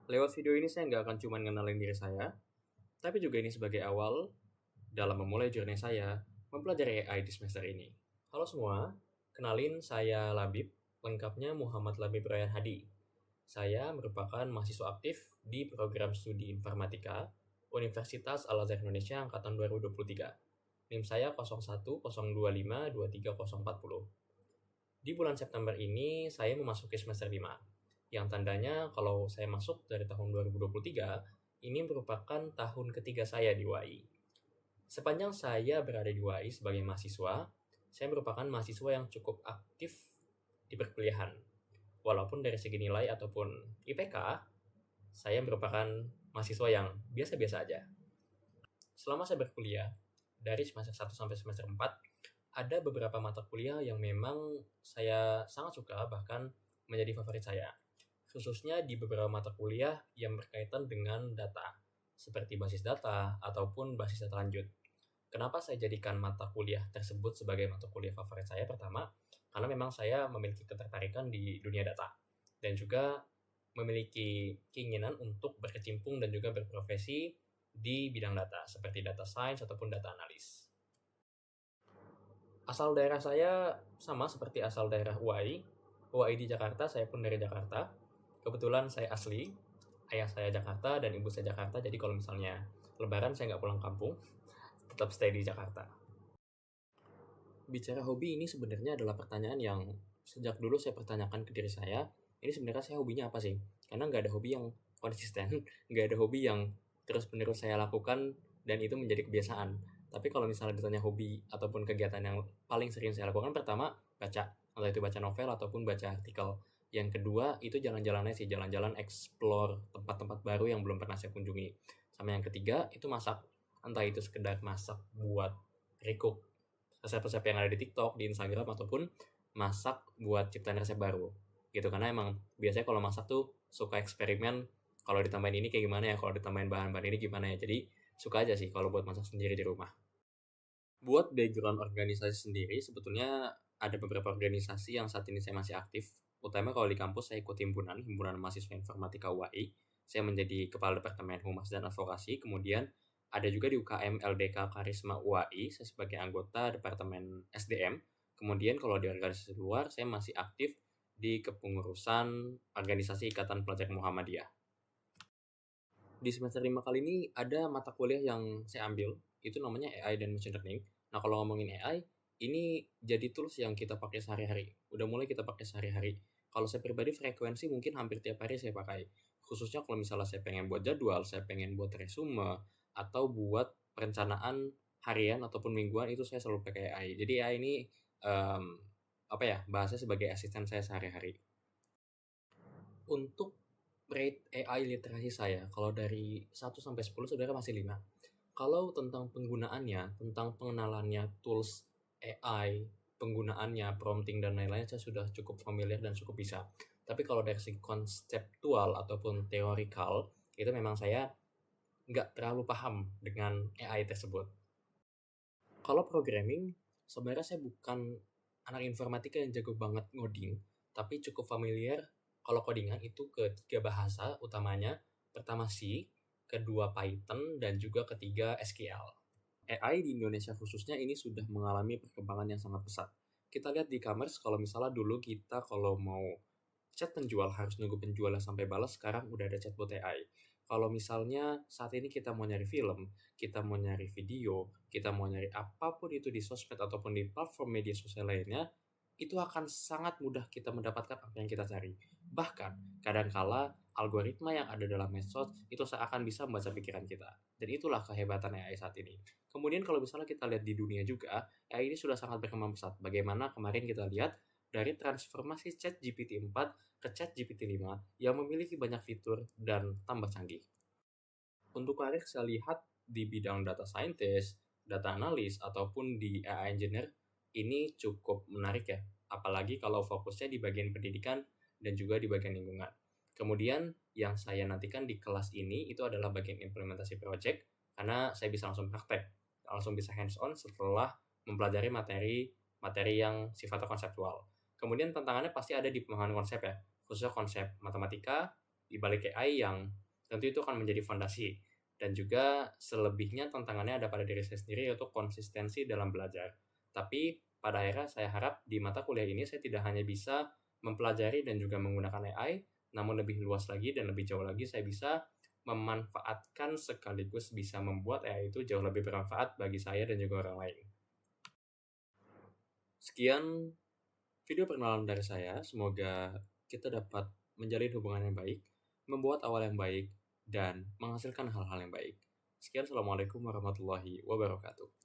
Lewat video ini saya nggak akan cuma ngenalin diri saya, tapi juga ini sebagai awal dalam memulai journey saya mempelajari AI di semester ini. Halo semua, kenalin saya Labib, lengkapnya Muhammad Labib Rayhan Hadi. Saya merupakan mahasiswa aktif di program studi informatika Universitas Al-Azhar Indonesia angkatan 2023. NIM saya 0102523040. Di bulan September ini saya memasuki semester 5, yang tandanya kalau saya masuk dari tahun 2023, ini merupakan tahun ketiga saya di UAI. Sepanjang saya berada di UAI sebagai mahasiswa, saya merupakan mahasiswa yang cukup aktif di perkuliahan. Walaupun dari segi nilai ataupun IPK, saya merupakan mahasiswa yang biasa-biasa aja. Selama saya berkuliah, dari semester 1 sampai semester 4, ada beberapa mata kuliah yang memang saya sangat suka, bahkan menjadi favorit saya. Khususnya di beberapa mata kuliah yang berkaitan dengan data, seperti basis data ataupun basis data lanjut. Kenapa saya jadikan mata kuliah tersebut sebagai mata kuliah favorit saya? Pertama, karena memang saya memiliki ketertarikan di dunia data dan juga memiliki keinginan untuk berkecimpung dan juga berprofesi di bidang data, seperti data science ataupun data analis. Asal daerah saya sama seperti asal daerah UAI. UAI di Jakarta, saya pun dari Jakarta. Kebetulan saya asli, ayah saya Jakarta dan ibu saya Jakarta, jadi kalau misalnya lebaran saya nggak pulang kampung, tetap stay di Jakarta. Bicara hobi ini sebenarnya adalah pertanyaan yang sejak dulu saya pertanyakan ke diri saya, ini sebenarnya saya hobinya apa sih? Karena nggak ada hobi yang konsisten, nggak ada hobi yang terus-menerus saya lakukan dan itu menjadi kebiasaan. Tapi kalau misalnya ditanya hobi ataupun kegiatan yang paling sering saya lakukan, pertama baca, entah itu baca novel ataupun baca artikel. Yang kedua itu jalan-jalan aja sih, jalan-jalan explore tempat-tempat baru yang belum pernah saya kunjungi. Sama yang ketiga itu masak, entah itu sekedar masak buat recook resep-resep yang ada di TikTok, di Instagram, ataupun masak buat ciptain resep baru gitu. Karena emang biasanya kalau masak tuh suka eksperimen, kalau ditambahin ini kayak gimana ya, kalau ditambahin bahan-bahan ini gimana ya. Jadi suka aja sih kalau buat masak sendiri di rumah. Buat background organisasi sendiri, sebetulnya ada beberapa organisasi yang saat ini saya masih aktif. Utama kalau di kampus saya ikut himpunan mahasiswa informatika UAI. Saya menjadi kepala departemen humas dan advokasi. Kemudian ada juga di UKM LDK Karisma UAI, saya sebagai anggota departemen SDM. Kemudian kalau di organisasi luar, saya masih aktif di kepengurusan organisasi Ikatan Pelajar Muhammadiyah. Di semester 5 kali ini ada mata kuliah yang saya ambil, itu namanya AI dan Machine Learning. Nah, kalau ngomongin AI, ini jadi tools yang kita pakai sehari-hari. Udah mulai kita pakai sehari-hari. Kalau saya pribadi frekuensi mungkin hampir tiap hari saya pakai. Khususnya kalau misalnya saya pengen buat jadwal, saya pengen buat resume, atau buat perencanaan harian ataupun mingguan, itu saya selalu pakai AI. Jadi AI ini bahasa sebagai asisten saya sehari-hari. Untuk rate AI literasi saya, kalau dari 1 sampai 10 sebenarnya masih 5. Kalau tentang penggunaannya, tentang pengenalannya tools AI, penggunaannya, prompting dan lain-lain, saya sudah cukup familiar dan cukup bisa. Tapi kalau dari segi konseptual ataupun teorikal, itu memang saya nggak terlalu paham dengan AI tersebut. Kalau programming, sebenarnya saya bukan anak informatika yang jago banget ngoding, tapi cukup familiar kalau codingan itu ketiga bahasa utamanya. Pertama C, kedua Python, dan juga ketiga SQL. AI di Indonesia khususnya ini sudah mengalami perkembangan yang sangat pesat. Kita lihat di e-commerce, kalau misalnya dulu kita kalau mau chat penjual harus nunggu penjualnya sampai balas, sekarang udah ada chatbot AI. Kalau misalnya saat ini kita mau nyari film, kita mau nyari video, kita mau nyari apapun itu di sosmed ataupun di platform media sosial lainnya, itu akan sangat mudah kita mendapatkan apa yang kita cari. Bahkan, kadangkala algoritma yang ada dalam medsos itu seakan bisa membaca pikiran kita. Dan itulah kehebatan AI saat ini. Kemudian kalau misalnya kita lihat di dunia juga, AI ini sudah sangat berkembang pesat. Bagaimana kemarin kita lihat dari transformasi ChatGPT 4 ke ChatGPT 5 yang memiliki banyak fitur dan tambah canggih. Untuk karir saya lihat di bidang data scientist, data analis, ataupun di AI engineer, ini cukup menarik ya. Apalagi kalau fokusnya di bagian pendidikan dan juga di bagian lingkungan. Kemudian yang saya nantikan di kelas ini itu adalah bagian implementasi project, karena saya bisa langsung praktek, langsung bisa hands on setelah mempelajari materi yang sifatnya konseptual. Kemudian tantangannya pasti ada di pemahaman konsep ya, khususnya konsep matematika, di balik AI yang tentu itu akan menjadi fondasi. Dan juga selebihnya tantangannya ada pada diri saya sendiri, yaitu konsistensi dalam belajar. Tapi pada akhirnya saya harap di mata kuliah ini saya tidak hanya bisa mempelajari dan juga menggunakan AI, namun lebih luas lagi dan lebih jauh lagi saya bisa memanfaatkan sekaligus bisa membuat AI itu jauh lebih bermanfaat bagi saya dan juga orang lain. Sekian video perkenalan dari saya, semoga kita dapat menjalin hubungan yang baik, membuat awal yang baik, dan menghasilkan hal-hal yang baik. Sekian, Assalamualaikum warahmatullahi wabarakatuh.